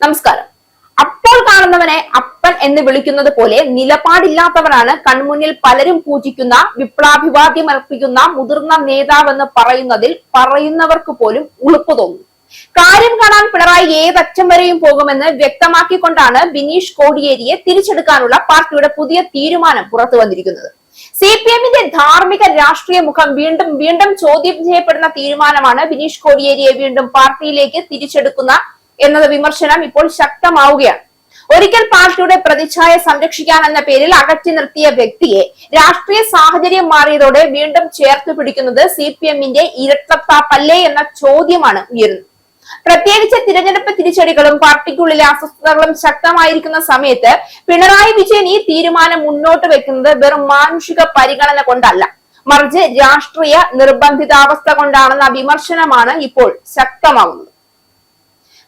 നമസ്കാരം. അപ്പോൾ കാണുന്നവനെ അപ്പൻ എന്ന് വിളിക്കുന്നത് പോലെ നിലപാടില്ലാത്തവരാണ് കൺമുന്നിൽ പലരും പൂജിക്കുന്ന വിപ്ലവാഭിവാദ്യം അർപ്പിക്കുന്ന മുതിർന്ന നേതാവെന്ന് പറയുന്നതിൽ പറയുന്നവർക്ക് പോലും ഉളുപ്പ് തോന്നുന്നു. കാര്യം കാണാൻ പിണറായി ഏതറ്റം വരെയും പോകുമെന്ന് വ്യക്തമാക്കിക്കൊണ്ടാണ് ബിനീഷ് കോടിയേരിയെ തിരിച്ചെടുക്കാനുള്ള പാർട്ടിയുടെ പുതിയ തീരുമാനം പുറത്തു വന്നിരിക്കുന്നത്. CPM-ന്റെ ധാർമ്മിക രാഷ്ട്രീയ മുഖം വീണ്ടും ചോദ്യം ചെയ്യപ്പെടുന്ന തീരുമാനമാണ് ബിനീഷ് കോടിയേരിയെ വീണ്ടും പാർട്ടിയിലേക്ക് തിരിച്ചെടുക്കുന്ന എന്നത് വിമർശനം ഇപ്പോൾ ശക്തമാവുകയാണ്. ഒരിക്കൽ പാർട്ടിയുടെ പ്രതിച്ഛായ സംരക്ഷിക്കാൻ എന്ന പേരിൽ അകറ്റി നിർത്തിയ വ്യക്തിയെ രാഷ്ട്രീയ സാഹചര്യം മാറിയതോടെ വീണ്ടും ചേർത്ത് പിടിക്കുന്നത് CPM-ന്റെ ഇരട്ടത്താപ്പല്ലേ എന്ന ചോദ്യമാണ് ഉയരുന്നത്. പ്രത്യേകിച്ച് തിരഞ്ഞെടുപ്പ് തിരിച്ചടികളും പാർട്ടിക്കുള്ളിലെ അസ്വസ്ഥതകളും ശക്തമായിരിക്കുന്ന സമയത്ത് പിണറായി വിജയൻ ഈ തീരുമാനം മുന്നോട്ട് വെക്കുന്നത് വെറും മാനുഷിക പരിഗണന കൊണ്ടല്ല, മറിച്ച് രാഷ്ട്രീയ നിർബന്ധിതാവസ്ഥ കൊണ്ടാണെന്ന വിമർശനമാണ് ഇപ്പോൾ ശക്തമാകുന്നത്.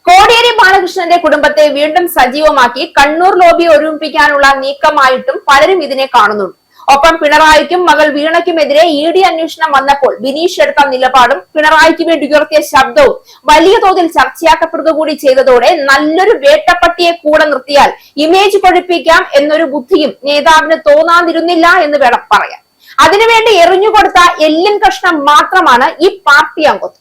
കോടിയേരി ബാലകൃഷ്ണന്റെ കുടുംബത്തെ വീണ്ടും സജീവമാക്കി കണ്ണൂർ ലോബി ഒരുമിപ്പിക്കാനുള്ള നീക്കമായിട്ടും പലരും ഇതിനെ കാണുന്നുണ്ട്. ഒപ്പം പിണറായിക്കും മകൾ വീണയ്ക്കുമെതിരെ ED അന്വേഷണം വന്നപ്പോൾ ബിനീഷ് എടുത്ത നിലപാടും പിണറായിക്ക് വേണ്ടി ഉയർത്തിയ ശബ്ദവും വലിയ തോതിൽ ചർച്ചയാക്കപ്പെടുക കൂടി ചെയ്തതോടെ നല്ലൊരു വേട്ടപ്പട്ടിയെ കൂടെ നിർത്തിയാൽ ഇമേജ് കൊഴിപ്പിക്കാം എന്നൊരു ബുദ്ധിയും നേതാവിന് തോന്നാതിരുന്നില്ല എന്ന് വേണം പറയാൻ. അതിനുവേണ്ടി എറിഞ്ഞുകൊടുത്ത എല്ലിൻ കഷ്ണം മാത്രമാണ് ഈ പാർട്ടി അംഗത്വം.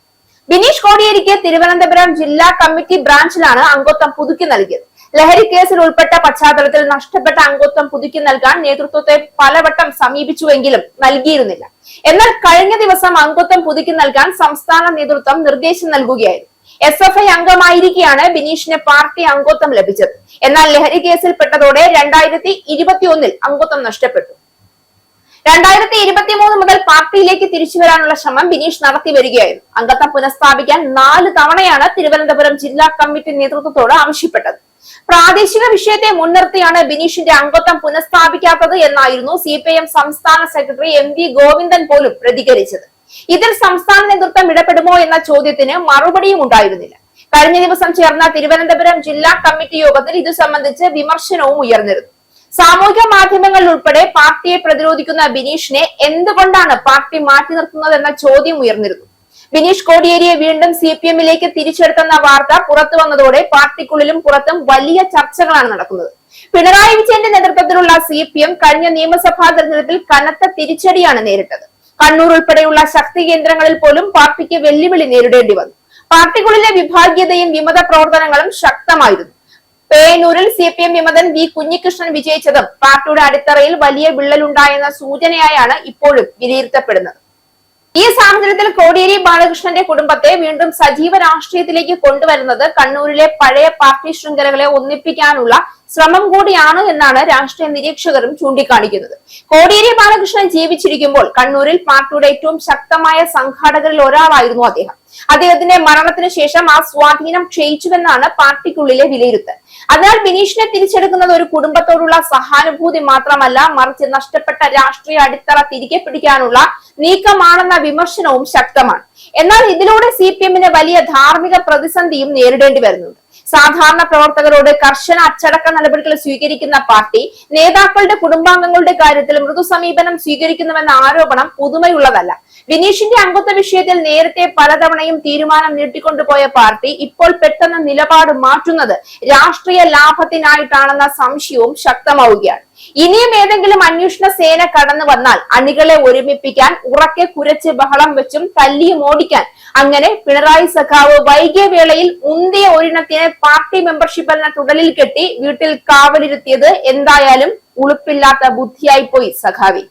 ബിനീഷ് കോടിയേരിക്ക് തിരുവനന്തപുരം ജില്ലാ കമ്മിറ്റി ബ്രാഞ്ചിലാണ് അംഗത്വം പുതുക്കി നൽകിയത്. ലഹരി കേസിൽ ഉൾപ്പെട്ട പശ്ചാത്തലത്തിൽ നഷ്ടപ്പെട്ട അംഗത്വം പുതുക്കി നൽകാൻ നേതൃത്വത്തെ പലവട്ടം സമീപിച്ചുവെങ്കിലും നൽകിയിരുന്നില്ല. എന്നാൽ കഴിഞ്ഞ ദിവസം അംഗത്വം പുതുക്കി നൽകാൻ സംസ്ഥാന നേതൃത്വം നിർദ്ദേശം നൽകുകയായിരുന്നു. SFI അംഗമായിരിക്കെയാണ് ബിനീഷിന് പാർട്ടി അംഗത്വം ലഭിച്ചത്. എന്നാൽ ലഹരി കേസിൽ പെട്ടതോടെ 2021 അംഗത്വം നഷ്ടപ്പെട്ടു. 2023 മുതൽ പാർട്ടിയിലേക്ക് തിരിച്ചു വരാനുള്ള ശ്രമം ബിനീഷ് നടത്തി വരികയായിരുന്നു. അംഗത്വം പുനഃസ്ഥാപിക്കാൻ 4 തവണയാണ് തിരുവനന്തപുരം ജില്ലാ കമ്മിറ്റി നേതൃത്വത്തോട് ആവശ്യപ്പെട്ടത്. പ്രാദേശിക വിഷയത്തെ മുൻനിർത്തിയാണ് ബിനീഷിന്റെ അംഗത്വം പുനഃസ്ഥാപിക്കാത്തത് എന്നായിരുന്നു CPM സംസ്ഥാന സെക്രട്ടറി MV ഗോവിന്ദൻ പോലും പ്രതികരിച്ചത്. ഇതിൽ സംസ്ഥാന നേതൃത്വം ഇടപെടുമോ എന്ന ചോദ്യത്തിന് മറുപടിയും ഉണ്ടായിരുന്നില്ല. കഴിഞ്ഞ ദിവസം ചേർന്ന തിരുവനന്തപുരം ജില്ലാ കമ്മിറ്റി യോഗത്തിൽ ഇത് സംബന്ധിച്ച് വിമർശനവും ഉയർന്നിരുന്നു. സാമൂഹിക മാധ്യമങ്ങളിൽ ഉൾപ്പെടെ പാർട്ടിയെ പ്രതിരോധിക്കുന്ന ബിനീഷിനെ എന്തുകൊണ്ടാണ് പാർട്ടി മാറ്റി നിർത്തുന്നതെന്ന ചോദ്യം ഉയർന്നിരുന്നു. ബിനീഷ് കോടിയേരിയെ വീണ്ടും CPM-ലേക്ക് തിരിച്ചെടുത്തെന്ന വാർത്ത പുറത്തു വന്നതോടെ പാർട്ടിക്കുള്ളിലും പുറത്തും വലിയ ചർച്ചകളാണ് നടക്കുന്നത്. പിണറായി വിജയന്റെ നേതൃത്വത്തിലുള്ള CPM കഴിഞ്ഞ നിയമസഭാ തെരഞ്ഞെടുപ്പിൽ കനത്ത തിരിച്ചടിയാണ് നേരിട്ടത്. കണ്ണൂർ ഉൾപ്പെടെയുള്ള ശക്തി കേന്ദ്രങ്ങളിൽ പോലും പാർട്ടിക്ക് വെല്ലുവിളി നേരിടേണ്ടി വന്നു. പാർട്ടിക്കുള്ളിലെ വിഭാഗീയതയും വിമത പ്രവർത്തനങ്ങളും ശക്തമായിരുന്നു. പേനൂരിൽ CPM വിമതൻ V കുഞ്ഞികൃഷ്ണൻ വിജയിച്ചതും പാർട്ടിയുടെ അടിത്തറയിൽ വലിയ വിള്ളലുണ്ടായെന്ന സൂചനയായാണ് ഇപ്പോഴും വിലയിരുത്തപ്പെടുന്നത്. ഈ സാഹചര്യത്തിൽ കോടിയേരി ബാലകൃഷ്ണന്റെ കുടുംബത്തെ വീണ്ടും സജീവ രാഷ്ട്രീയത്തിലേക്ക് കൊണ്ടുവരുന്നത് കണ്ണൂരിലെ പഴയ പാർട്ടി ശൃംഖലകളെ ഒന്നിപ്പിക്കാനുള്ള ശ്രമം കൂടിയാണ് എന്നാണ് രാഷ്ട്രീയ നിരീക്ഷകരും ചൂണ്ടിക്കാണിക്കുന്നത്. കോടിയേരി ബാലകൃഷ്ണൻ ജീവിച്ചിരിക്കുമ്പോൾ കണ്ണൂരിൽ പാർട്ടിയുടെ ഏറ്റവും ശക്തമായ സംഘാടകരിൽ ഒരാളായിരുന്നു അദ്ദേഹം. അദ്ദേഹത്തിന്റെ മരണത്തിന് ശേഷം ആ സ്വാധീനം ക്ഷയിച്ചുവെന്നാണ് പാർട്ടിക്കുള്ളിലെ വിലയിരുത്തൽ. അതിനാൽ ബിനീഷിനെ തിരിച്ചെടുക്കുന്നത് ഒരു കുടുംബത്തോടുള്ള സഹാനുഭൂതി മാത്രമല്ല, മറിച്ച് നഷ്ടപ്പെട്ട രാഷ്ട്രീയ അടിത്തറ തിരികെ പിടിക്കാനുള്ള നീക്കമാണെന്ന വിമർശനവും ശക്തമാണ്. എന്നാൽ ഇതിലൂടെ CPM-ന് വലിയ ധാർമ്മിക പ്രതിസന്ധിയും നേരിടേണ്ടി വരുന്നുണ്ട്. സാധാരണ പ്രവർത്തകരോട് കർശന അച്ചടക്ക നടപടികൾ സ്വീകരിക്കുന്ന പാർട്ടി നേതാക്കളുടെ കുടുംബാംഗങ്ങളുടെ കാര്യത്തിൽ മൃദു സമീപനം സ്വീകരിക്കുന്നുവെന്ന ആരോപണം പുതുമയുള്ളതല്ല. ബിനീഷിന്റെ അംഗത്വ വിഷയത്തിൽ നേരത്തെ പലതവണയും തീരുമാനം നീട്ടിക്കൊണ്ടുപോയ പാർട്ടി ഇപ്പോൾ പെട്ടെന്ന് നിലപാട് മാറ്റുന്നത് രാഷ്ട്രീയ ലാഭത്തിനായിട്ടാണെന്ന സംശയവും ശക്തമാവുകയാണ്. ഇനിയും ഏതെങ്കിലും അന്വേഷണ സേന കടന്നു വന്നാൽ അണികളെ ഒരുമിപ്പിക്കാൻ ഉറക്കെ കുരച്ച് ബഹളം വെച്ചും തല്ലിയും ഓടിക്കാൻ അങ്ങനെ പിണറായി സഖാവ് വൈകിയ വേളയിൽ ഉന്തിയ ഒരിനത്തിനെ പാർട്ടി മെമ്പർഷിപ്പ് എന്ന തുടലിൽ കെട്ടി വീട്ടിൽ കാവലിരുത്തിയത് എന്തായാലും ഉളുപ്പില്ലാത്ത ബുദ്ധിയായി പോയി സഖാവി.